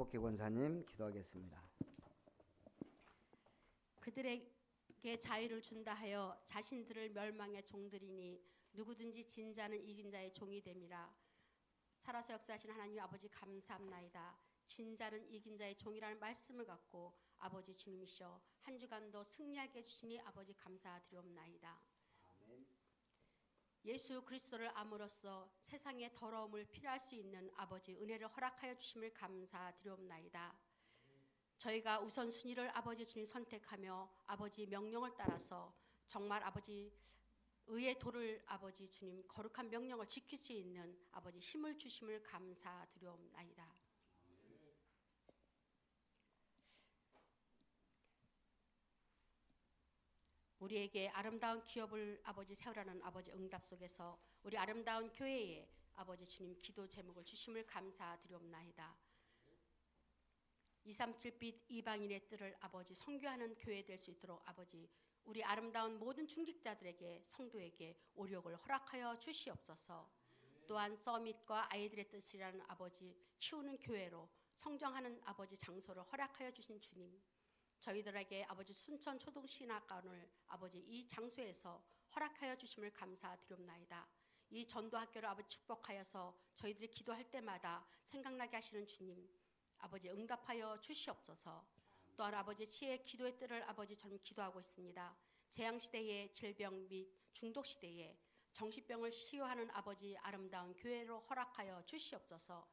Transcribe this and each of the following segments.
한복희 권사님 기도하겠습니다. 그들에게 자유를 준다 하여 자신들을 멸망의 종들이니 누구든지 진 자는 이긴 자의 종이 됨이라. 살아서 역사하신 하나님 아버지 감사합나이다. 진 자는 이긴 자의 종이라는 말씀을 갖고 아버지 주님이시여 한 주간도 승리하게 해주시니 아버지 감사드리옵나이다. 아멘. 예수 그리스도를 암으로써 세상의 더러움을 필요할 수 있는 아버지 은혜를 허락하여 주심을 감사드리옵나이다. 저희가 우선순위를 아버지 주님 선택하며 아버지 명령을 따라서 정말 아버지 의의 도를 아버지 주님 거룩한 명령을 지킬 수 있는 아버지 힘을 주심을 감사드리옵나이다. 우리에게 아름다운 기업을 아버지 세우라는 아버지 응답 속에서 우리 아름다운 교회에 아버지 주님 기도 제목을 주심을 감사드리옵나이다. 237빛 이방인의 뜰을 아버지 선교하는 교회 될 수 있도록 아버지 우리 아름다운 모든 중직자들에게 성도에게 오력을 허락하여 주시옵소서. 또한 서밋과 아이들의 뜻이라는 아버지 키우는 교회로 성장하는 아버지 장소를 허락하여 주신 주님, 저희들에게 아버지 순천 초등신학관을 아버지 이 장소에서 허락하여 주심을 감사드리옵나이다. 이 전도학교를 아버지 축복하여서 저희들이 기도할 때마다 생각나게 하시는 주님, 아버지 응답하여 주시옵소서. 또한 아버지 치의 기도의 뜰을 아버지 저는 기도하고 있습니다. 재앙시대의 질병 및 중독시대에 정신병을 치유하는 아버지 아름다운 교회로 허락하여 주시옵소서.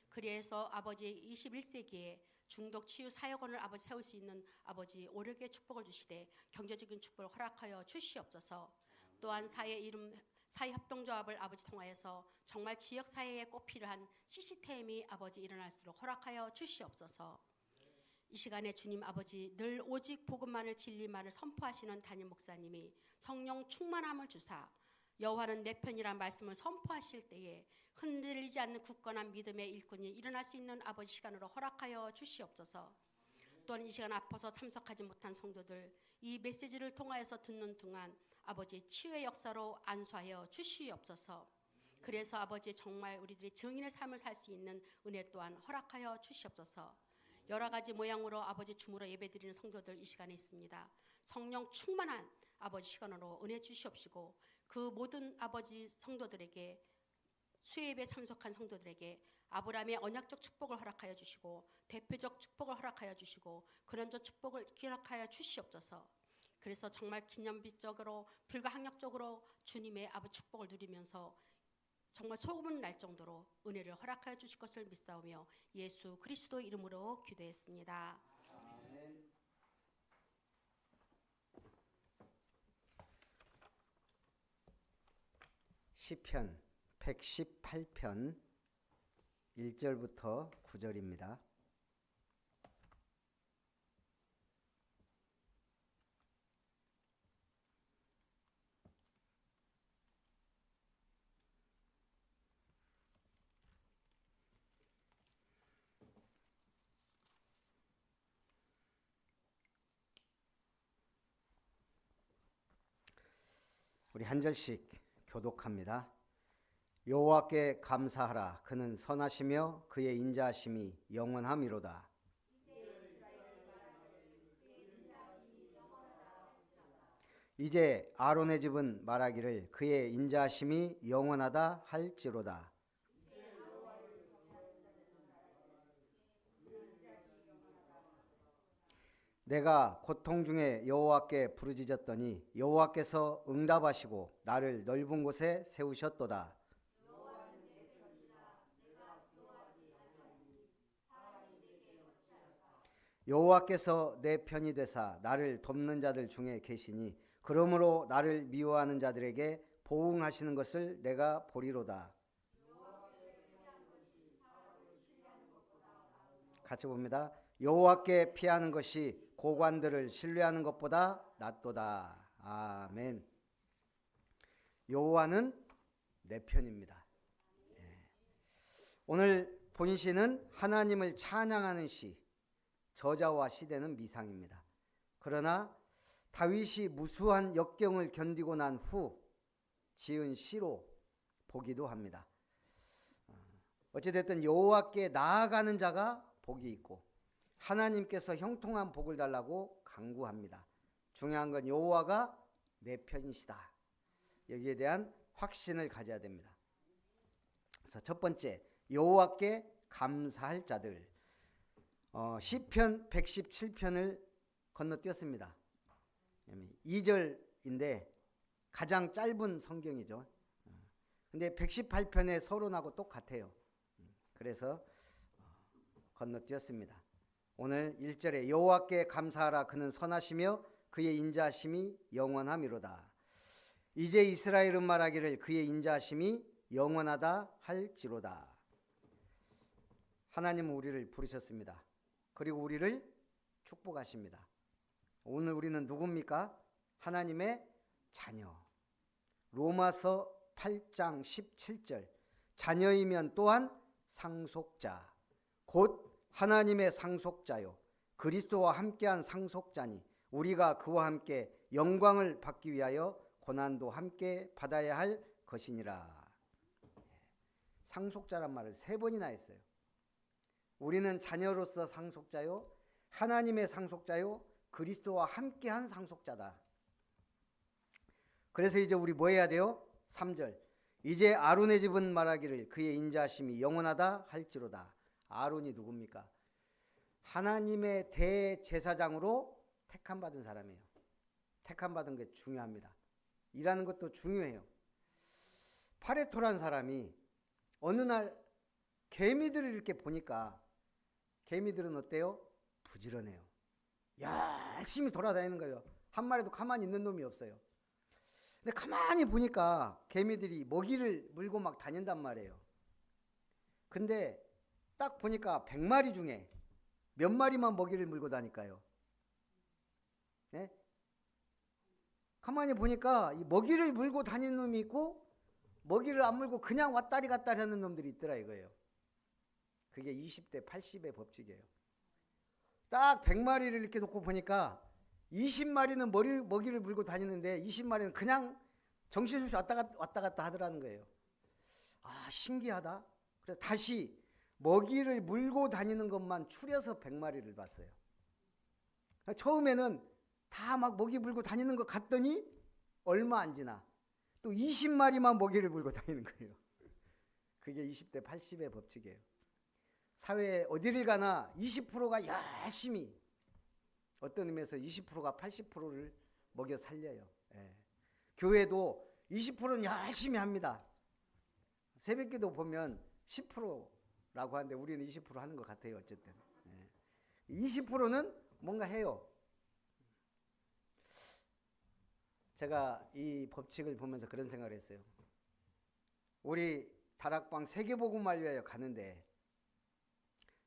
그래서 아버지 21세기에 중독 치유 사역원을 아버지 세울 수 있는 아버지 오력의 축복을 주시되 경제적인 축복을 허락하여 주시옵소서. 또한 사회협동조합을 아버지 통하여서 정말 지역사회에 꼭 필요한 시스템이 아버지 일어날 수 있도록 허락하여 주시옵소서. 이 시간에 주님 아버지 늘 오직 복음만을 진리만을 선포하시는 담임 목사님이 성령 충만함을 주사 여호와는 내 편이란 말씀을 선포하실 때에 흔들리지 않는 굳건한 믿음의 일꾼이 일어날 수 있는 아버지 시간으로 허락하여 주시옵소서. 또한 이 시간 아파서 참석하지 못한 성도들 이 메시지를 통하여서 듣는 동안 아버지 치유의 역사로 안수하여 주시옵소서. 그래서 아버지 정말 우리들이 증인의 삶을 살 수 있는 은혜 또한 허락하여 주시옵소서. 여러 가지 모양으로 아버지 주무로 예배드리는 성도들 이 시간에 있습니다. 성령 충만한 아버지 시간으로 은혜 주시옵시고 그 모든 아버지 성도들에게 수예배에 참석한 성도들에게 아브라함의 언약적 축복을 허락하여 주시고 대표적 축복을 허락하여 주시고 근원적 축복을 기록하여 주시옵소서. 그래서 정말 기념비적으로 불가항력적으로 주님의 아버지 축복을 누리면서 정말 소문이 날 정도로 은혜를 허락하여 주실 것을 믿사오며 예수 그리스도 이름으로 기도했습니다. 아멘. 시편 118편 1절부터 9절입니다. 우리 한 절씩 교독합니다. 여호와께 감사하라. 그는 선하시며 그의 인자하심이 영원함이로다. 이제 아론의 집은 말하기를 그의 인자하심이 영원하다 할지로다. 내가 고통 중에 여호와께 부르짖었더니 여호와께서 응답하시고 나를 넓은 곳에 세우셨도다. 여호와께서 내 편이 되사 나를 돕는 자들 중에 계시니 그러므로 나를 미워하는 자들에게 보응하시는 것을 내가 보리로다. 같이 봅니다. 여호와께 피하는 것이 고관들을 신뢰하는 것보다 낫도다. 아멘. 여호와는 내 편입니다. 오늘 본시는 하나님을 찬양하는 시, 저자와 시대는 미상입니다. 그러나 다윗이 무수한 역경을 견디고 난 후 지은 시로 보기도 합니다. 어찌됐든 여호와께 나아가는 자가 복이 있고 하나님께서 형통한 복을 달라고 간구합니다. 중요한 건 여호와가 내 편이시다. 여기에 대한 확신을 가져야 됩니다. 그래서 첫 번째, 여호와께 감사할 자들. 시편 117편을 건너뛰었습니다. 2절인데 가장 짧은 성경이죠. 근데 118편의 서론하고 똑같아요. 그래서 건너뛰었습니다. 오늘 1절에 여호와께 감사하라. 그는 선하시며 그의 인자하심이 영원함이로다. 이제 이스라엘은 말하기를 그의 인자하심이 영원하다 할지로다. 하나님은 우리를 부르셨습니다. 그리고 우리를 축복하십니다. 오늘 우리는 누굽니까? 하나님의 자녀. 로마서 8장 17절. 자녀이면 또한 상속자, 곧 하나님의 상속자요 그리스도와 함께한 상속자니 우리가 그와 함께 영광을 받기 위하여 고난도 함께 받아야 할 것이니라. 상속자란 말을 3번이나 했어요. 우리는 자녀로서 상속자요, 하나님의 상속자요, 그리스도와 함께한 상속자다. 그래서 이제 우리 뭐 해야 돼요? 3절. 이제 아론의 집은 말하기를 그의 인자하심이 영원하다 할지로다. 아론이 누굽니까? 하나님의 대제사장으로 택함받은 사람이에요. 택함받은 게 중요합니다. 일하는 것도 중요해요. 파레토란 사람이 어느 날 개미들을 이렇게 보니까 개미들은 어때요? 부지런해요. 열심히 돌아다니는 거예요. 한 마리도 가만히 있는 놈이 없어요. 근데 가만히 보니까 개미들이 먹이를 물고 막 다닌단 말이에요. 근데 딱 보니까 100마리 중에 몇 마리만 먹이를 물고 다닐까요? 네? 가만히 보니까 이 먹이를 물고 다니는 놈이 있고 먹이를 안 물고 그냥 왔다리 갔다리 하는 놈들이 있더라 이거예요. 그게 20대 80의 법칙이에요. 딱 100마리를 이렇게 놓고 보니까 20마리는 먹이를 물고 다니는데 20마리는 그냥 정신없이 왔다 갔다 하더라는 거예요. 아, 신기하다. 그래서 다시 먹이를 물고 다니는 것만 추려서 100마리를 봤어요. 처음에는 다 막 먹이 물고 다니는 것 같더니 얼마 안 지나 또 20마리만 먹이를 물고 다니는 거예요. 그게 20대 80의 법칙이에요. 사회에 어디를 가나 20%가 열심히, 어떤 의미에서 20%가 80%를 먹여 살려요. 예. 교회도 20%는 열심히 합니다. 새벽기도 보면 10%라고 하는데 우리는 20% 하는 것 같아요. 어쨌든 예. 20%는 뭔가 해요. 제가 이 법칙을 보면서 그런 생각을 했어요. 우리 다락방 세계복음을 위하여 가는데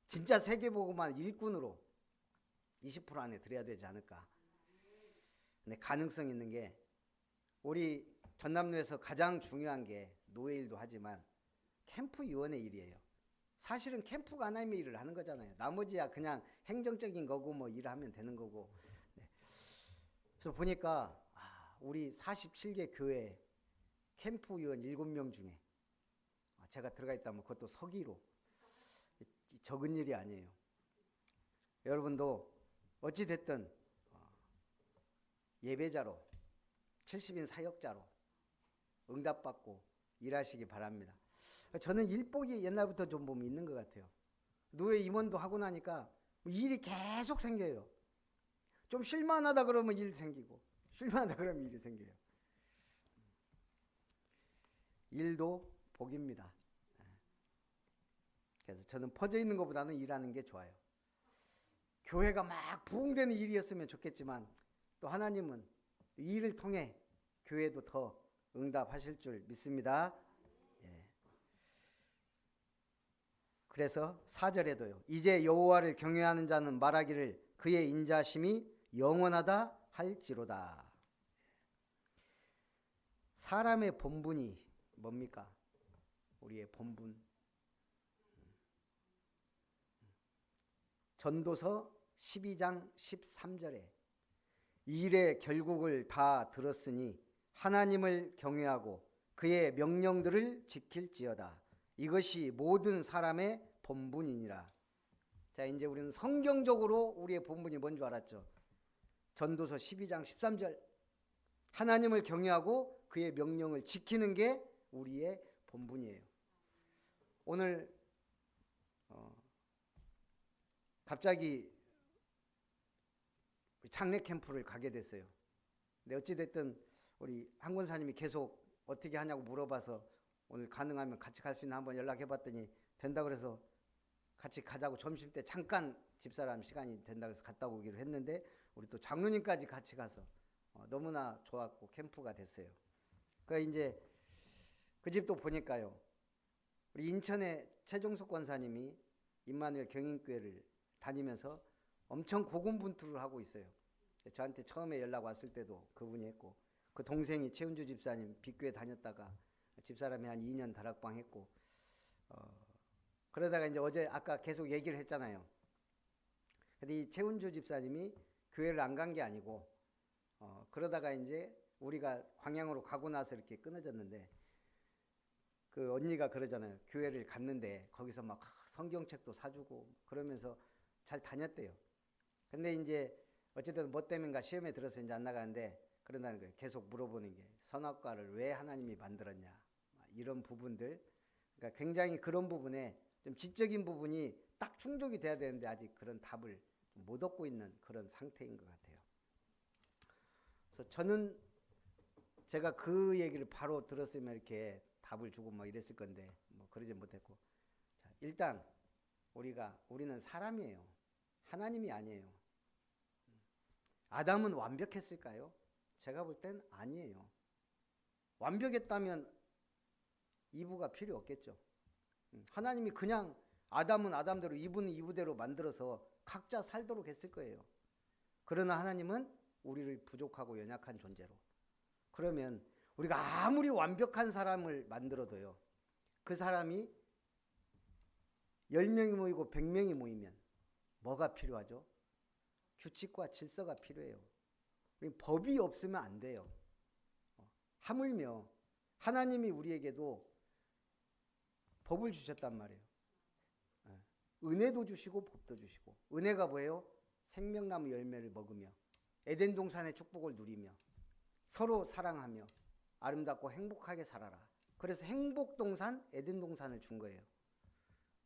진짜 세계복음만 일꾼으로 20% 안에 들여야 되지 않을까. 근데 가능성 있는 게 우리 전남로에서 가장 중요한 게 노예일도 하지만 캠프위원회 일이에요. 사실은 캠프가 하나님의 일을 하는 거잖아요. 나머지야 그냥 행정적인 거고 뭐 일을 하면 되는 거고. 네. 그래서 보니까 우리 47개 교회 캠프위원 7명 중에 제가 들어가 있다면 그것도 서기로 적은 일이 아니에요. 여러분도 어찌됐든 예배자로 70인 사역자로 응답받고 일하시기 바랍니다. 저는 일복이 옛날부터 좀 보면 있는 것 같아요. 노예 임원도 하고 나니까 일이 계속 생겨요. 좀 쉴만하다 그러면 일 생기고 쉴만하다 그러면 일이 생겨요. 일도 복입니다. 그래서 저는 퍼져 있는 것보다는 일하는 게 좋아요. 교회가 막 부흥되는 일이었으면 좋겠지만 또 하나님은 이 일을 통해 교회도 더 응답하실 줄 믿습니다. 예. 그래서 4절에도요. 이제 여호와를 경외하는 자는 말하기를 그의 인자심이 영원하다 할지로다. 사람의 본분이 뭡니까? 우리의 본분. 전도서 12장 13절에 일의 결국을 다 들었으니 하나님을 경외하고 그의 명령들을 지킬지어다. 이것이 모든 사람의 본분이니라. 자, 이제 우리는 성경적으로 우리의 본분이 뭔 줄 알았죠? 전도서 12장 13절. 하나님을 경외하고 그의 명령을 지키는 게 우리의 본분이에요. 오늘 갑자기 장례 캠프를 가게 됐어요. 근데 어찌됐든 우리 한 권사님이 계속 어떻게 하냐고 물어봐서 오늘 가능하면 같이 갈 수 있나 한번 연락해봤더니 된다 그래서 같이 가자고 점심때 잠깐 집사람 시간이 된다 그래서 갔다 오기로 했는데 우리 또 장로님까지 같이 가서 너무나 좋았고 캠프가 됐어요. 그 이제 그 집도 보니까요. 우리 인천의 최종석 권사님이 임마누엘 경인교회를 다니면서 엄청 고군분투를 하고 있어요. 저한테 처음에 연락 왔을 때도 그분이 했고 그 동생이 최은주 집사님 빅교회 다녔다가 집사람이 한 2년 다락방 했고 그러다가 이제 어제 아까 계속 얘기를 했잖아요. 근데 이 최은주 집사님이 교회를 안 간 게 아니고 그러다가 이제 우리가 광양으로 가고 나서 이렇게 끊어졌는데 그 언니가 그러잖아요. 교회를 갔는데 거기서 막 성경책도 사주고 그러면서 잘 다녔대요. 근데 이제 어쨌든 뭐 때문인가 시험에 들어서 이제 안 나가는데 그런다는 거예요. 계속 물어보는 게 선악과를 왜 하나님이 만들었냐 이런 부분들. 그러니까 굉장히 그런 부분에 좀 지적인 부분이 딱 충족이 돼야 되는데 아직 그런 답을 못 얻고 있는 그런 상태인 것 같아요. 그래서 저는 제가 그 얘기를 바로 들었으면 이렇게 답을 주고 뭐 이랬을 건데 뭐 그러지 못했고. 자, 일단 우리는 사람이에요. 하나님이 아니에요. 아담은 완벽했을까요? 제가 볼 땐 아니에요. 완벽했다면 이브가 필요 없겠죠. 하나님이 그냥 아담은 아담대로 이브는 이브대로 만들어서 각자 살도록 했을 거예요. 그러나 하나님은 우리를 부족하고 연약한 존재로. 그러면 우리가 아무리 완벽한 사람을 만들어도요. 그 사람이 10명이 모이고 100명이 모이면 뭐가 필요하죠? 규칙과 질서가 필요해요. 법이 없으면 안 돼요. 하물며 하나님이 우리에게도 법을 주셨단 말이에요. 은혜도 주시고 법도 주시고. 은혜가 뭐예요? 생명나무 열매를 먹으며 에덴 동산의 축복을 누리며 서로 사랑하며 아름답고 행복하게 살아라. 그래서 행복동산, 에덴 동산을 준 거예요.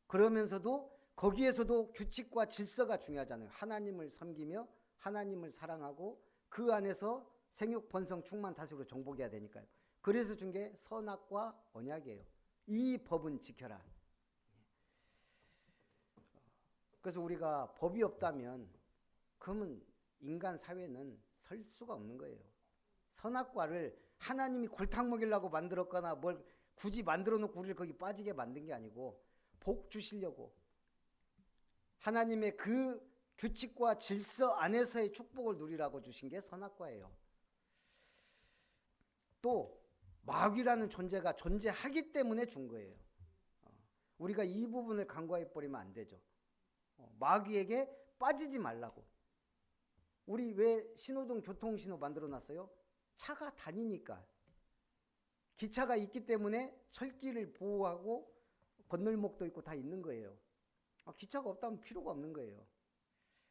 그러면서도 거기에서도 규칙과 질서가 중요하잖아요. 하나님을 섬기며 하나님을 사랑하고 그 안에서 생육, 번성, 충만, 다스리고 정복해야 되니까요. 그래서 준 게 선악과 언약이에요. 이 법은 지켜라. 그래서 우리가 법이 없다면 그러면 인간 사회는 설 수가 없는 거예요. 선악과를 하나님이 골탕 먹이려고 만들었거나 뭘 굳이 만들어 놓고 우리를 거기 빠지게 만든 게 아니고 복 주시려고 하나님의 그 규칙과 질서 안에서의 축복을 누리라고 주신 게 선악과예요. 또 마귀라는 존재가 존재하기 때문에 준 거예요. 우리가 이 부분을 간과해 버리면 안 되죠. 마귀에게 빠지지 말라고. 우리 왜 신호등 교통신호 만들어 놨어요? 차가 다니니까. 기차가 있기 때문에 철길을 보호하고 건널목도 있고 다 있는 거예요. 기차가 없다면 필요가 없는 거예요.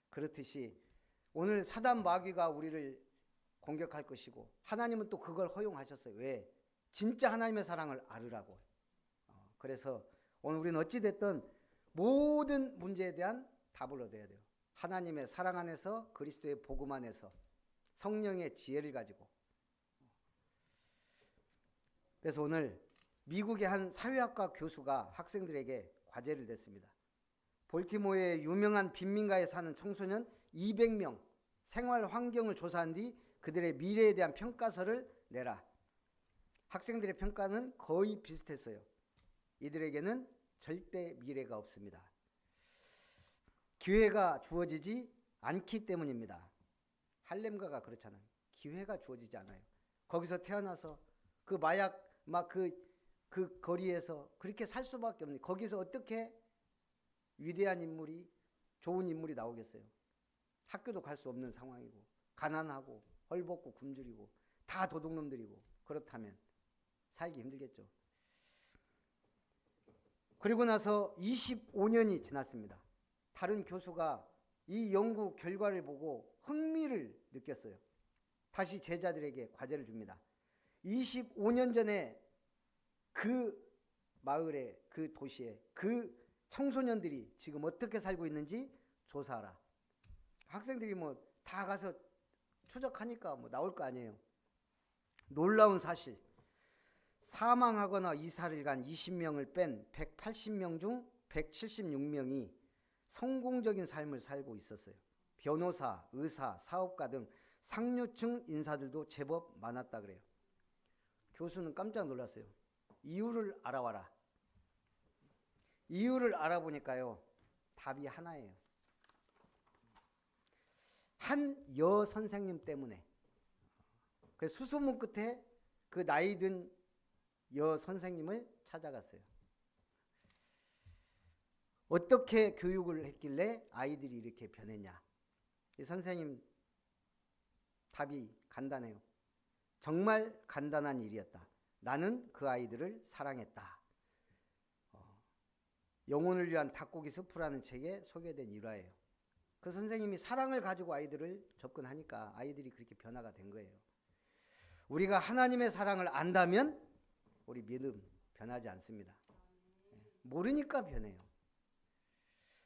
그렇듯이 오늘 사단 마귀가 우리를 공격할 것이고 하나님은 또 그걸 허용하셨어요. 왜? 진짜 하나님의 사랑을 알으라고. 그래서 오늘 우리는 어찌됐든 모든 문제에 대한 답을 얻어야 돼요. 하나님의 사랑 안에서 그리스도의 복음 안에서 성령의 지혜를 가지고. 그래서 오늘 미국의 한 사회학과 교수가 학생들에게 과제를 냈습니다. 볼티모어의 유명한 빈민가에 사는 청소년 200명 생활 환경을 조사한 뒤 그들의 미래에 대한 평가서를 내라. 학생들의 평가는 거의 비슷했어요. 이들에게는 절대 미래가 없습니다. 기회가 주어지지 않기 때문입니다. 할렘가가 그렇잖아요. 기회가 주어지지 않아요. 거기서 태어나서 그 마약 막 그 거리에서 그렇게 살 수밖에 없는, 거기서 어떻게 위대한 인물이, 좋은 인물이 나오겠어요? 학교도 갈 수 없는 상황이고 가난하고 헐벗고 굶주리고 다 도둑놈들이고. 그렇다면 살기 힘들겠죠. 그리고 나서 25년이 지났습니다. 다른 교수가 이 연구 결과를 보고 흥미를 느꼈어요. 다시 제자들에게 과제를 줍니다. 25년 전에 그 마을에, 그 도시에 그 청소년들이 지금 어떻게 살고 있는지 조사하라. 학생들이 뭐 다 가서 추적하니까 뭐 나올 거 아니에요. 놀라운 사실, 사망하거나 이사를 간 20명을 뺀 180명 중 176명이 성공적인 삶을 살고 있었어요. 변호사, 의사, 사업가 등 상류층 인사들도 제법 많았다 그래요. 교수는 깜짝 놀랐어요. 이유를 알아와라. 이유를 알아보니까요, 답이 하나예요. 한 여 선생님 때문에. 그래서 수소문 끝에 그 나이 든 여 선생님을 찾아갔어요. 어떻게 교육을 했길래 아이들이 이렇게 변했냐? 이 선생님 답이 간단해요. 정말 간단한 일이었다. 나는 그 아이들을 사랑했다. 영혼을 위한 닭고기 스프라는 책에 소개된 일화예요. 그 선생님이 사랑을 가지고 아이들을 접근하니까 아이들이 그렇게 변화가 된 거예요. 우리가 하나님의 사랑을 안다면 우리 믿음 변하지 않습니다. 모르니까 변해요.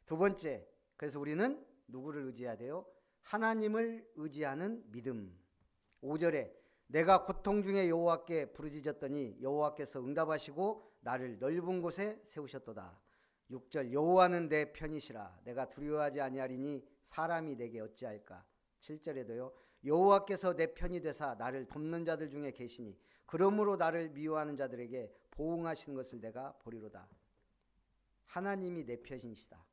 두 번째, 그래서 우리는 누구를 의지해야 돼요? 하나님을 의지하는 믿음. 5절에 내가 고통 중에 여호와께 부르짖었더니 여호와께서 응답하시고 나를 넓은 곳에 세우셨도다. 6절 여호와는 내 편이시라. 내가 두려워하지 아니하리니 사람이 내게 어찌할까. 7절에도요. 여호와께서 내 편이 되사 나를 돕는 자들 중에 계시니 그러므로 나를 미워하는 자들에게 보응하시는 것을 내가 보리로다. 하나님이 내 편이시다.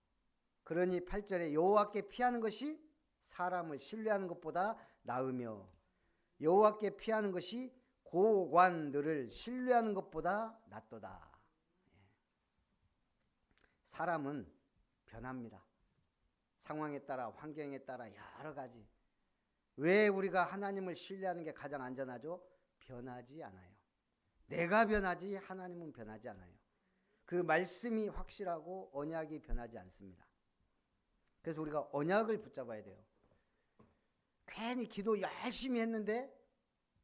그러니 8절에 여호와께 피하는 것이 사람을 신뢰하는 것보다 나으며 여호와께 피하는 것이 고관들을 신뢰하는 것보다 낫도다. 사람은 변합니다. 상황에 따라, 환경에 따라 여러 가지. 왜 우리가 하나님을 신뢰하는 게 가장 안전하죠? 변하지 않아요. 내가 변하지 하나님은 변하지 않아요. 그 말씀이 확실하고 언약이 변하지 않습니다. 그래서 우리가 언약을 붙잡아야 돼요. 괜히 기도 열심히 했는데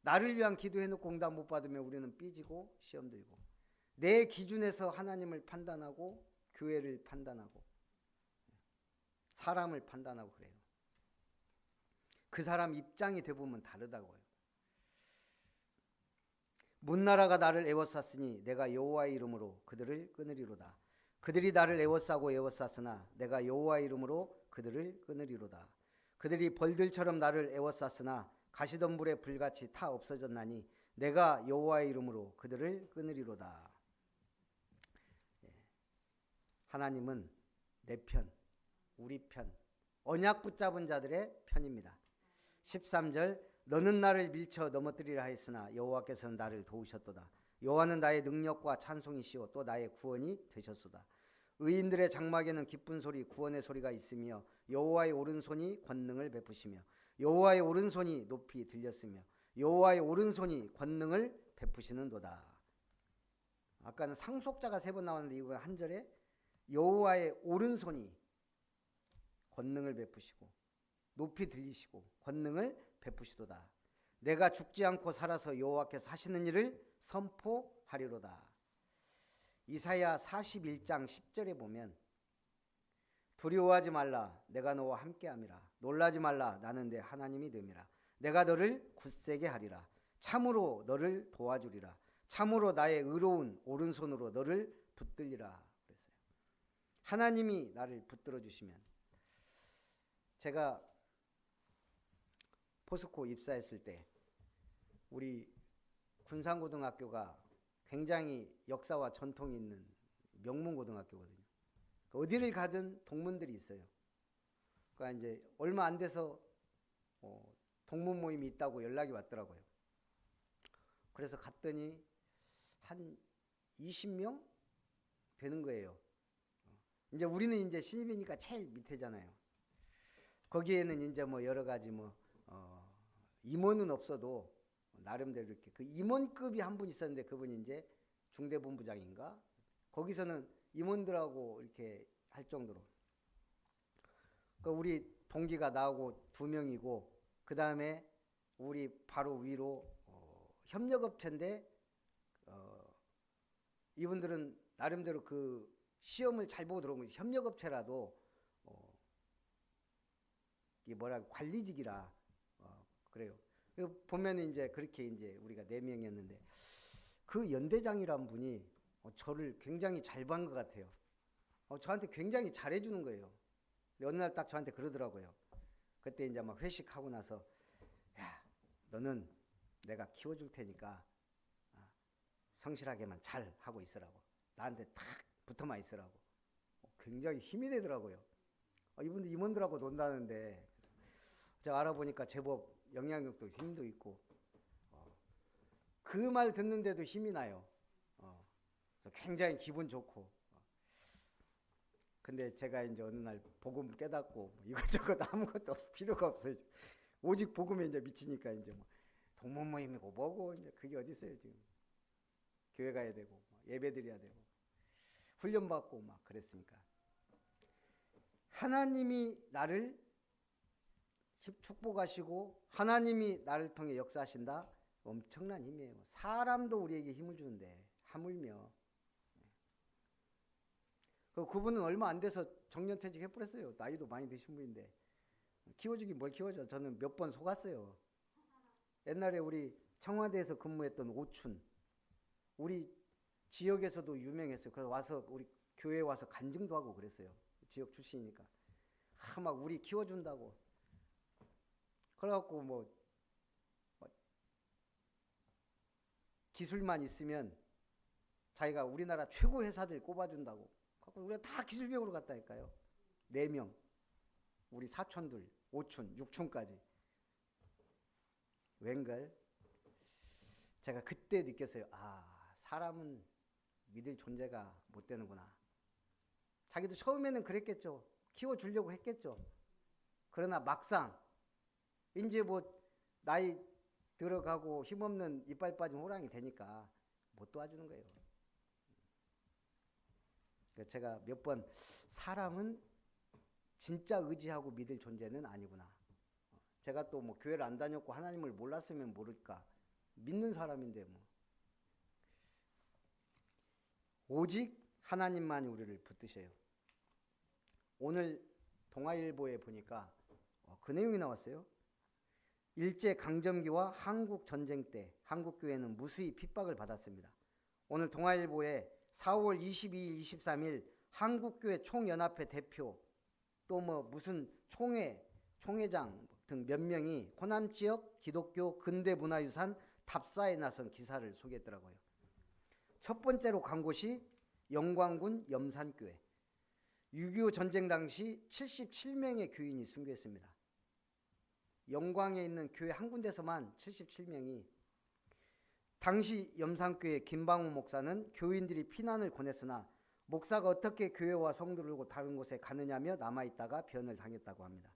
나를 위한 기도해놓고 응답 못 받으면 우리는 삐지고 시험 들고, 내 기준에서 하나님을 판단하고 교회를 판단하고 사람을 판단하고 그래요. 그 사람 입장이 대부분 다르다고요. 문나라가 나를 애워쌌으니 내가 여호와의 이름으로 그들을 끊으리로다. 그들이 나를 애워싸고 애워쌌으나 내가 여호와의 이름으로 그들을 끊으리로다. 그들이 벌들처럼 나를 애워쌌으나 가시덤불에 불같이 타 없어졌나니 내가 여호와의 이름으로 그들을 끊으리로다. 하나님은 내 편, 우리 편, 언약 붙잡은 자들의 편입니다. 13절 너는 나를 밀쳐 넘어뜨리라 하였으나 여호와께서는 나를 도우셨도다. 여호와는 나의 능력과 찬송이시오 또 나의 구원이 되셨소다. 의인들의 장막에는 기쁜 소리 구원의 소리가 있으며 여호와의 오른손이 권능을 베푸시며 여호와의 오른손이 높이 들렸으며 여호와의 오른손이 권능을 베푸시는도다. 아까는 상속자가 3번 나왔는데 이건 한 절에 여호와의 오른손이 권능을 베푸시고 높이 들리시고 권능을 베푸시도다. 내가 죽지 않고 살아서 여호와께서 하시는 일을 선포하리로다. 이사야 41장 10절에 보면 두려워하지 말라 내가 너와 함께함이라 놀라지 말라 나는 내 하나님이 됨이라 내가 너를 굳세게 하리라 참으로 너를 도와주리라 참으로 나의 의로운 오른손으로 너를 붙들리라 그랬어요. 하나님이 나를 붙들어 주시면, 제가 포스코 입사했을 때 우리 군산고등학교가 굉장히 역사와 전통이 있는 명문고등학교거든요. 어디를 가든 동문들이 있어요. 그러니까 이제 얼마 안 돼서 동문 모임이 있다고 연락이 왔더라고요. 그래서 갔더니 한 20명 되는 거예요. 이제 우리는 이제 신입이니까 제일 밑에잖아요. 거기에는 이제 뭐 여러 가지 임원은 없어도 나름대로 이렇게 그 임원급이 한 분 있었는데 그분이 이제 중대본부장인가? 거기서는 임원들하고 이렇게 할 정도로. 그 우리 동기가 나하고 2명이고 그 다음에 우리 바로 위로 협력업체인데 이분들은 나름대로 그 시험을 잘 보고 들어온 거지. 협력업체라도 이게 뭐라 관리직이라 그래요. 보면 이제 그렇게 이제 우리가 4명이었는데 그 연대장이란 분이 저를 굉장히 잘 본 것 같아요. 저한테 굉장히 잘해주는 거예요. 어느 날 딱 저한테 그러더라고요. 그때 이제 막 회식하고 나서 야, 너는 내가 키워줄 테니까 성실하게만 잘 하고 있으라고. 나한테 탁 붙어만 있으라고. 굉장히 힘이 되더라고요. 이분들 임원들하고 논다는데 제가 알아보니까 제법 영향력도 힘도 있고 그 말 듣는데도 힘이 나요. 굉장히 기분 좋고. 근데 제가 이제 어느 날 복음 깨닫고 이것저것 아무것도 필요가 없어요. 오직 복음에 이제 미치니까 이제 뭐 동문 모임이고 뭐고 이제 그게 어디 있어요 지금. 교회 가야 되고 예배 드려야 되고 훈련 받고 막 그랬으니까. 하나님이 나를 축복하시고 하나님이 나를 통해 역사하신다. 엄청난 힘이에요. 사람도 우리에게 힘을 주는데 하물며 그분은 얼마 안 돼서 정년퇴직 해버렸어요. 나이도 많이 드신 분인데 키워주긴 뭘 키워줘. 저는 몇 번 속았어요. 옛날에 우리 청와대에서 근무했던 오춘 우리 지역에서도 유명했어요. 그래서 와서 우리 교회에 와서 간증도 하고 그랬어요. 지역 출신이니까 막 우리 키워준다고. 그래갖고 뭐 기술만 있으면 자기가 우리나라 최고 회사들 꼽아준다고. 우리가 다 기술병으로 갔다니까요. 4명. 우리 사촌들, 5촌, 6촌까지. 웬걸? 제가 그때 느꼈어요. 사람은 믿을 존재가 못 되는구나. 자기도 처음에는 그랬겠죠. 키워주려고 했겠죠. 그러나 막상 이제 뭐 나이 들어가고 힘없는 이빨 빠진 호랑이 되니까 못 도와주는 거예요. 제가 몇 번 사람은 진짜 의지하고 믿을 존재는 아니구나. 제가 또 뭐 교회를 안 다녔고 하나님을 몰랐으면 모를까. 믿는 사람인데 뭐. 오직 하나님만이 우리를 붙드셔요. 오늘 동아일보에 보니까 그 내용이 나왔어요. 일제강점기와 한국전쟁 때 한국교회는 무수히 핍박을 받았습니다. 오늘 동아일보에 4월 22일, 23일 한국교회 총연합회 대표 또 뭐 무슨 총회장 등 몇 명이 호남지역 기독교 근대문화유산 답사에 나선 기사를 소개했더라고요. 첫 번째로 간 곳이 영광군 염산교회. 6.25 전쟁 당시 77명의 교인이 순교했습니다. 영광에 있는 교회 한 군데서만 77명이. 당시 염산교회 김방우 목사는 교인들이 피난을 권했으나 목사가 어떻게 교회와 성도를 두고 다른 곳에 가느냐며 남아있다가 변을 당했다고 합니다.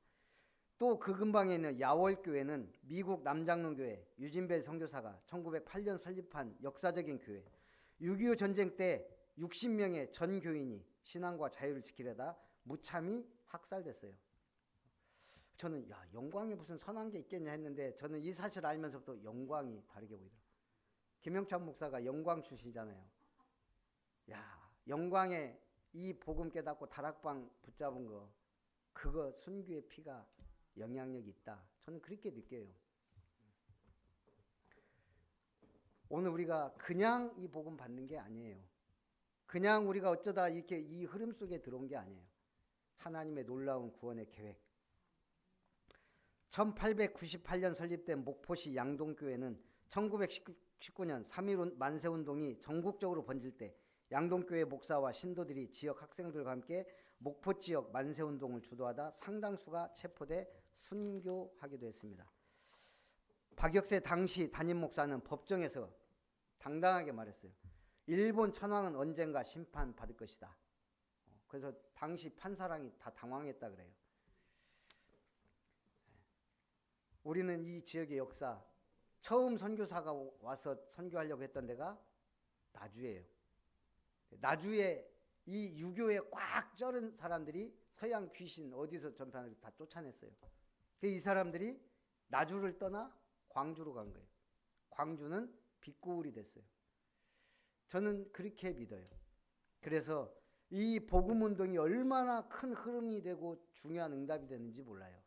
또 그 근방에 있는 야월교회는 미국 남장로교회 유진벨 선교사가 1908년 설립한 역사적인 교회. 6.25 전쟁 때 60명의 전 교인이 신앙과 자유를 지키려다 무참히 학살됐어요. 저는 영광에 무슨 선한 게 있겠냐 했는데 저는 이 사실을 알면서부터 영광이 다르게 보이더라고요. 김영찬 목사가 영광 출신이잖아요. 영광에 이 복음 깨닫고 다락방 붙잡은 거 그거 순교의 피가 영향력이 있다. 저는 그렇게 느껴요. 오늘 우리가 그냥 이 복음 받는 게 아니에요. 그냥 우리가 어쩌다 이렇게 이 흐름 속에 들어온 게 아니에요. 하나님의 놀라운 구원의 계획. 1898년 설립된 목포시 양동교회는 1919년 3.1 만세운동이 전국적으로 번질 때 양동교회 목사와 신도들이 지역 학생들과 함께 목포 지역 만세운동을 주도하다 상당수가 체포돼 순교하기도 했습니다. 박역세 당시 담임 목사는 법정에서 당당하게 말했어요. 일본 천황은 언젠가 심판받을 것이다. 그래서 당시 판사랑이 다 당황했다 그래요. 우리는 이 지역의 역사, 처음 선교사가 와서 선교하려고 했던 데가 나주예요. 나주에 이 유교에 꽉 쩔은 사람들이 서양 귀신 어디서 전파하는 다 쫓아냈어요. 이 사람들이 나주를 떠나 광주로 간 거예요. 광주는 빛고울이 됐어요. 저는 그렇게 믿어요. 그래서 이 복음운동이 얼마나 큰 흐름이 되고 중요한 응답이 되는지 몰라요.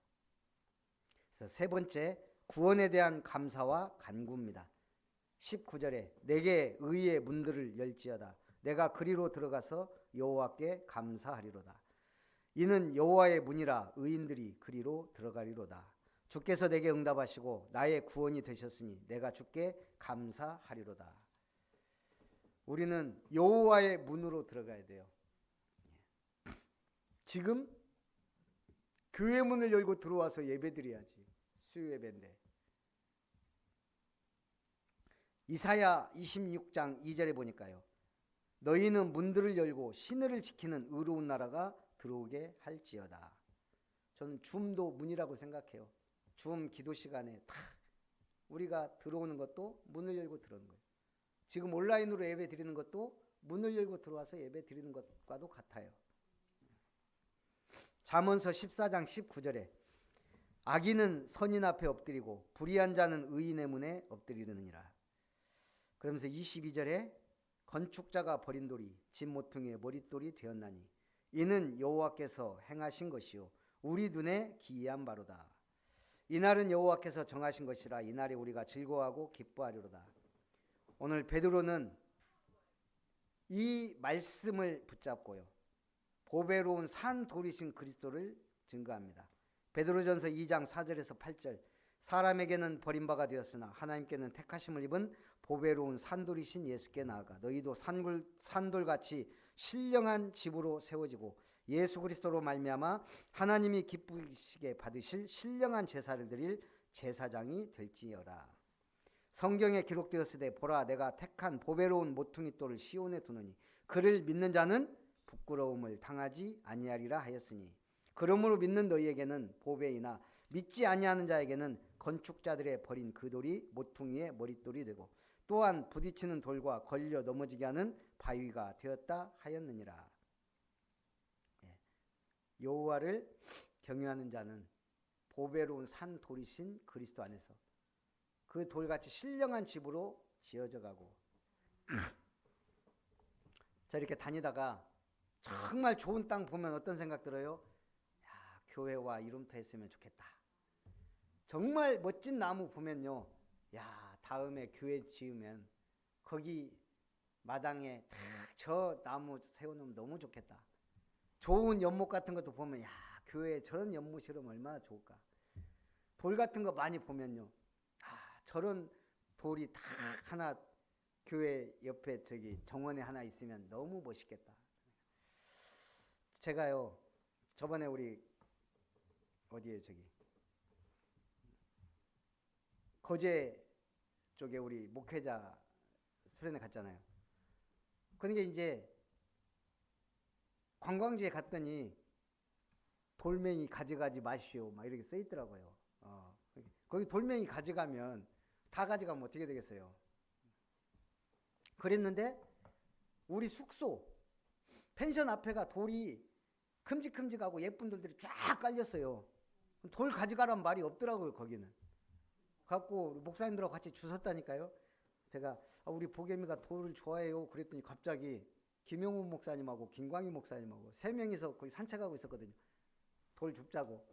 그래서 세 번째, 구원에 대한 감사와 간구입니다. 19절에 내게 의의 문들을 열지어다. 내가 그리로 들어가서 여호와께 감사하리로다. 이는 여호와의 문이라 의인들이 그리로 들어가리로다. 주께서 내게 응답하시고 나의 구원이 되셨으니 내가 주께 감사하리로다. 우리는 여호와의 문으로 들어가야 돼요. 지금 교회 문을 열고 들어와서 예배드려야지. 수요 예배인데. 이사야 26장 2절에 보니까요. 너희는 문들을 열고 시내를 지키는 의로운 나라가 들어오게 할지어다. 저는 줌도 문이라고 생각해요. 줌 기도 시간에 다 우리가 들어오는 것도 문을 열고 들어오는 거예요. 지금 온라인으로 예배 드리는 것도 문을 열고 들어와서 예배 드리는 것과도 같아요. 잠언서 14장 19절에 악인은 선인 앞에 엎드리고 불의한 자는 의인의 문에 엎드리느니라. 그러면서 22절에 건축자가 버린 돌이 집 모퉁이의 머릿돌이 되었나니 이는 여호와께서 행하신 것이요 우리 눈에 기이한 바로다. 이날은 여호와께서 정하신 것이라 이날에 우리가 즐거워하고 기뻐하리로다. 오늘 베드로는 이 말씀을 붙잡고요. 보배로운 산 돌이신 그리스도를 증거합니다. 베드로전서 2장 4절에서 8절 사람에게는 버림바가 되었으나 하나님께는 택하심을 입은 보배로운 산돌이신 예수께 나아가 너희도 산돌같이 신령한 집으로 세워지고 예수 그리스도로 말미암아 하나님이 기쁘시게 받으실 신령한 제사를 드릴 제사장이 될지어다. 성경에 기록되었으되 보라 내가 택한 보배로운 모퉁이 돌을 시온에 두노니 그를 믿는 자는 부끄러움을 당하지 아니하리라 하였으니 그러므로 믿는 너희에게는 보배이나 믿지 아니하는 자에게는 건축자들의 버린 그 돌이 모퉁이의 머릿돌이 되고 또한 부딪히는 돌과 걸려 넘어지게 하는 바위가 되었다 하였느니라. 여호와를 경외하는 자는 보배로운 산 돌이신 그리스도 안에서 그 돌같이 신령한 집으로 지어져 가고 자 이렇게 다니다가 정말 좋은 땅 보면 어떤 생각 들어요? 야, 교회와 이름터 했으면 좋겠다. 정말 멋진 나무 보면요. 야, 다음에 교회 지으면 거기 마당에 딱 저 나무 세워놓으면 너무 좋겠다. 좋은 연못 같은 것도 보면 야, 교회에 저런 연못이라면 얼마나 좋을까. 돌 같은 거 많이 보면요. 아, 저런 돌이 딱 하나 교회 옆에 저기 정원에 하나 있으면 너무 멋있겠다. 제가요 저번에 우리 어디에 저기 거제 쪽에 우리 목회자 수련회 갔잖아요. 그러니까 이제 관광지에 갔더니 돌멩이 가져가지 마시오 막 이렇게 써 있더라고요. 거기 돌멩이 가져가면 다 가져가면 어떻게 되겠어요? 그랬는데 우리 숙소 펜션 앞에가 돌이 큼직큼직하고 예쁜 돌들이 쫙 깔렸어요. 돌 가져가란 말이 없더라고요. 거기는 갖고 목사님들하고 같이 주웠다니까요. 제가 우리 보겸이가 돌을 좋아해요 그랬더니 갑자기 김영훈 목사님하고 김광희 목사님하고 세 명이서 거기 산책하고 있었거든요. 돌 줍자고.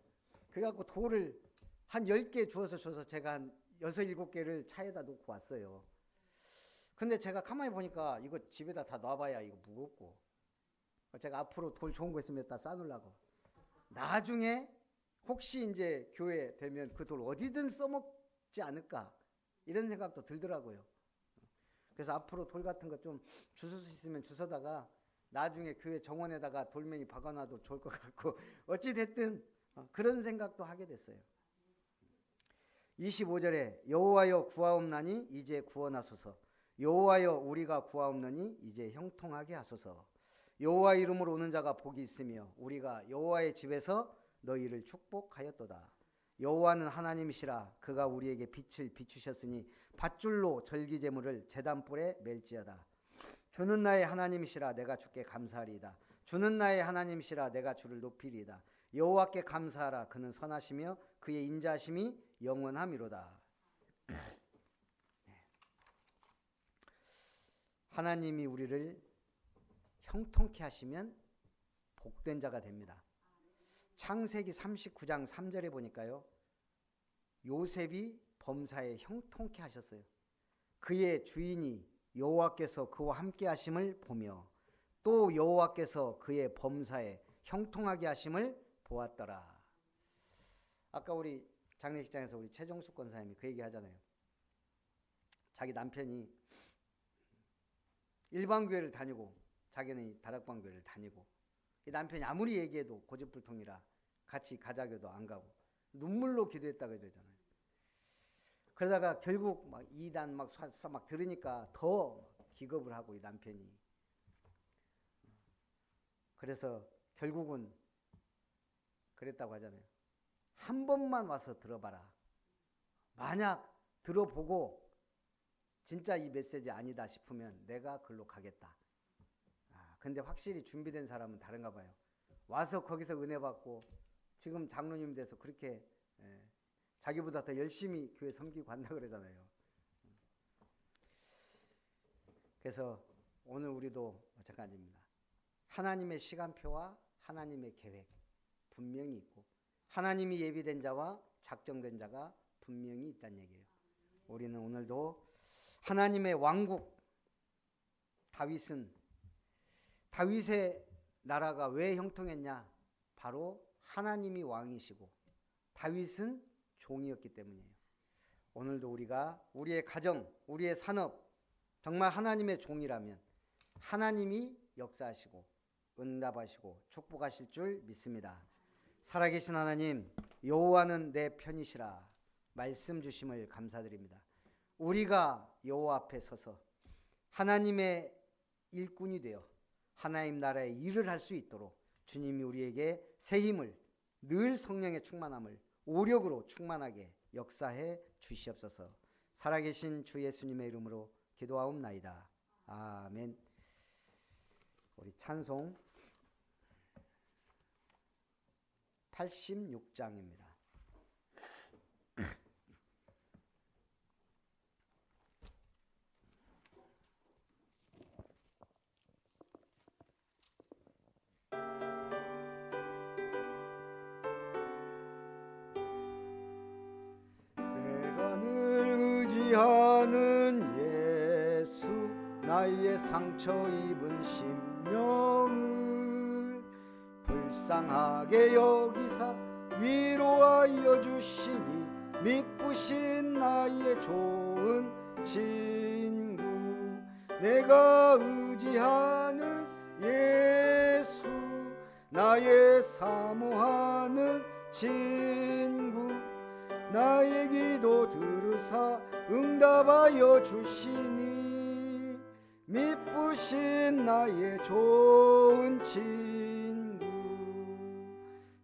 그래갖고 돌을 한 10개 줘서 제가 한 6, 7개를 차에다 놓고 왔어요. 근데 제가 가만히 보니까 이거 집에다 다 놔봐야 이거 무겁고 제가 앞으로 돌 좋은 거 있으면 다 싸놓으려고. 나중에 혹시 이제 교회 되면 그 돌 어디든 써먹지 않을까 이런 생각도 들더라고요. 그래서 앞으로 돌 같은 거 좀 주술 수 있으면 주워다가 나중에 교회 정원에다가 돌멩이 박아놔도 좋을 것 같고 어찌 됐든 그런 생각도 하게 됐어요. 25절에 여호와여 구하옵나니 이제 구원하소서. 여호와여 우리가 구하옵나니 이제 형통하게 하소서. 여호와 이름으로 오는 자가 복이 있으며 우리가 여호와의 집에서 너희를 축복하였도다. 여호와는 하나님이시라. 그가 우리에게 빛을 비추셨으니 밧줄로 절기제물을 제단불에 멜지어다. 주는 나의 하나님이시라 내가 주께 감사하리이다. 주는 나의 하나님이시라 내가 주를 높이리이다. 여호와께 감사하라. 그는 선하시며 그의 인자하심이 영원함이로다. 하나님이 우리를 형통케 하시면 복된 자가 됩니다. 창세기 39장 3절에 보니까요, 요셉이 범사에 형통케 하셨어요. 그의 주인이 여호와께서 그와 함께 하심을 보며 또 여호와께서 그의 범사에 형통하게 하심을 보았더라. 아까 우리 장례식장에서 우리 최종숙 권사님이 그 얘기 하잖아요. 자기 남편이 일반교회를 다니고 자기는 다락방교회를 다니고, 이 남편이 아무리 얘기해도 고집불통이라 같이 가자교도 안 가고 눈물로 기도했다고 그러잖아요. 그러다가 결국 막 이단 막 들으니까 더 기겁을 하고, 이 남편이. 그래서 결국은 그랬다고 하잖아요. 한 번만 와서 들어봐라. 만약 들어보고 진짜 이 메시지 아니다 싶으면 내가 글로 가겠다. 근데 확실히 준비된 사람은 다른가 봐요. 와서 거기서 은혜 받고 지금 장로님 돼서 그렇게 자기보다 더 열심히 교회 섬기고 한다 그러잖아요. 그래서 오늘 우리도 마찬가지입니다. 하나님의 시간표와 하나님의 계획 분명히 있고, 하나님이 예비된 자와 작정된 자가 분명히 있다는 얘기예요. 우리는 오늘도 하나님의 왕국, 다윗의 나라가 왜 형통했냐? 바로 하나님이 왕이시고 다윗은 종이었기 때문이에요. 오늘도 우리가 우리의 가정, 우리의 산업 정말 하나님의 종이라면 하나님이 역사하시고 응답하시고 축복하실 줄 믿습니다. 살아계신 하나님, 여호와는 내 편이시라 말씀 주심을 감사드립니다. 우리가 여호와 앞에 서서 하나님의 일꾼이 되어 하나님 나라의 일을 할 수 있도록 주님이 우리에게 새 힘을, 늘 성령의 충만함을 오력으로 충만하게 역사해 주시옵소서. 살아계신 주 예수님의 이름으로 기도하옵나이다. 아멘. 우리 찬송 86장입니다. 의지하는 예수, 나의 상처 입은 심령을 불쌍하게 여기사 위로하여 주시니 미쁘신 나의 좋은 친구. 내가 의지하는 예수, 나의 사모하는 친구. 나의 기도 들으사 응답하여 주시니 미쁘신 나의 좋은 친구.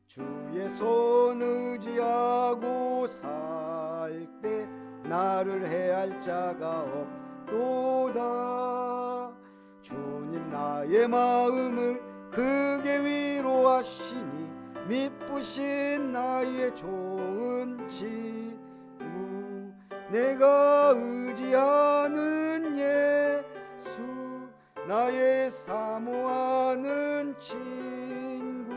주의 손 의지하고 살 때 나를 해할 자가 없도다. 주님 나의 마음을 크게 위로하시니 미쁘신 나의 좋은 친구. 내가 의지하는 예수, 나의 사모하는 친구.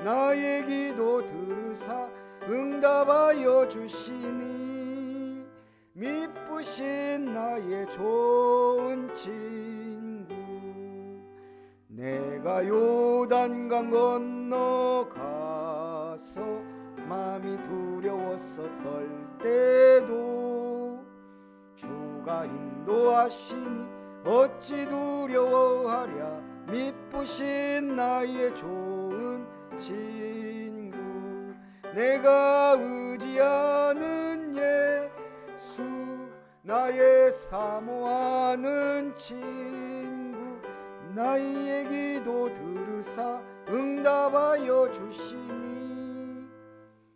나의 기도 들으사 응답하여 주시니 미쁘신 나의 좋은 친구. 내가 요단강 건너가서 마음이 두려웠었던 때도 주가 인도하시니 어찌 두려워하랴. 미쁘신 나의 좋은 친구. 내가 의지하는 예수, 나의 사모하는 친구. 나의 기도 들으사 응답하여 주시니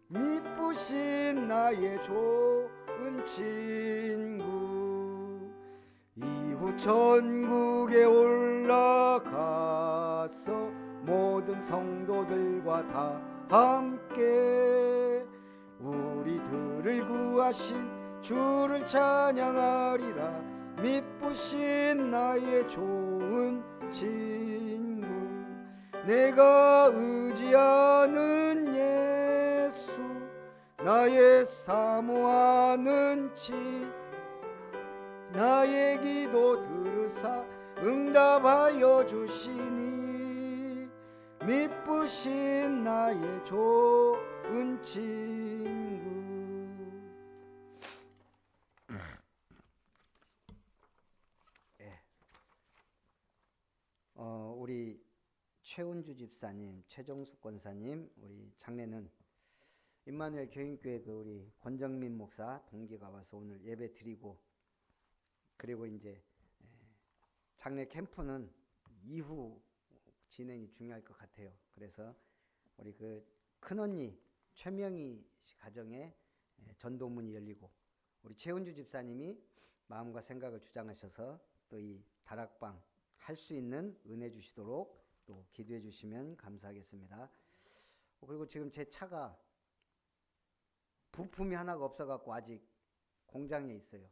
미쁘신 나의 좋은 친구. 후 천국에 올라가서 모든 성도들과 다 함께 우리들을 구하신 주를 찬양하리라. 미쁘신 나의 좋은 친구, 내가 의지하는 예수, 나의 사모하는 친, 나의 기도 들으사 응답하여 주시니 미쁘신 나의 좋은 친구. 우리 최은주 집사님, 최정숙 권사님, 우리 장례는 임마누엘 교인교회 그 우리 권정민 목사 동기가 와서 오늘 예배 드리고, 그리고 이제 장례 캠프는 이후 진행이 중요할 것 같아요. 그래서 우리 그 큰언니 최명희 가정에 전도문이 열리고, 우리 최은주 집사님이 마음과 생각을 주장하셔서 또 이 다락방 할 수 있는 은혜 주시도록 또 기도해 주시면 감사하겠습니다. 그리고 지금 제 차가 부품이 하나가 없어갖고 아직 공장에 있어요.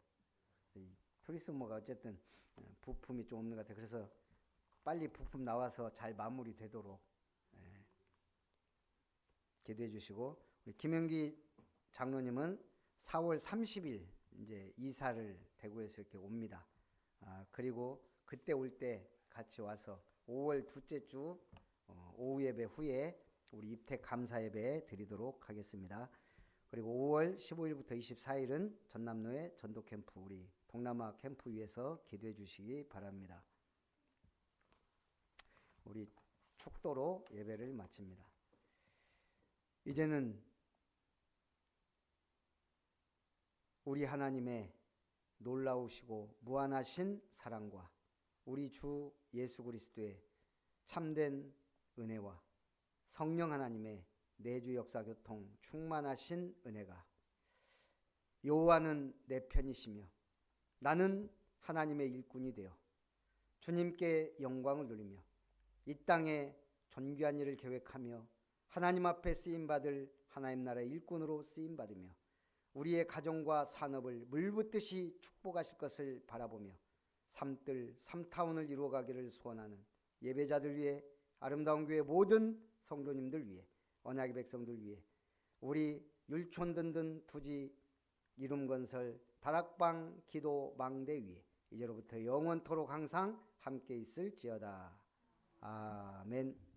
투리스모가 어쨌든 부품이 좀 없는 것 같아요. 그래서 빨리 부품 나와서 잘 마무리되도록 기도해 주시고, 우리 김영기 장로님은 4월 30일 이제 이사를 대구에서 이렇게 옵니다. 그리고 그때 올 때 같이 와서 5월 둘째 주 오후 예배 후에 우리 입택 감사 예배 드리도록 하겠습니다. 그리고 5월 15일부터 24일은 전남로의 전도 캠프, 우리 동남아 캠프 위에서 기도해 주시기 바랍니다. 우리 축도로 예배를 마칩니다. 이제는 우리 하나님의 놀라우시고 무한하신 사랑과 우리 주 예수 그리스도의 참된 은혜와 성령 하나님의 내주 역사 교통 충만하신 은혜가 여호와는 내 편이시며 나는 하나님의 일꾼이 되어 주님께 영광을 돌리며 이 땅에 존귀한 일을 계획하며 하나님 앞에 쓰임받을 하나님 나라의 일꾼으로 쓰임받으며 우리의 가정과 산업을 물붓듯이 축복하실 것을 바라보며 삼뜰 삼타운을 이루어가기를 소원하는 예배자들 위해, 아름다운 교회 모든 성도님들 위해, 언약의 백성들 위해, 우리 율촌 든든 부지 이룸건설 다락방 기도 망대 위에 이제로부터 영원토록 항상 함께 있을지어다. 아멘.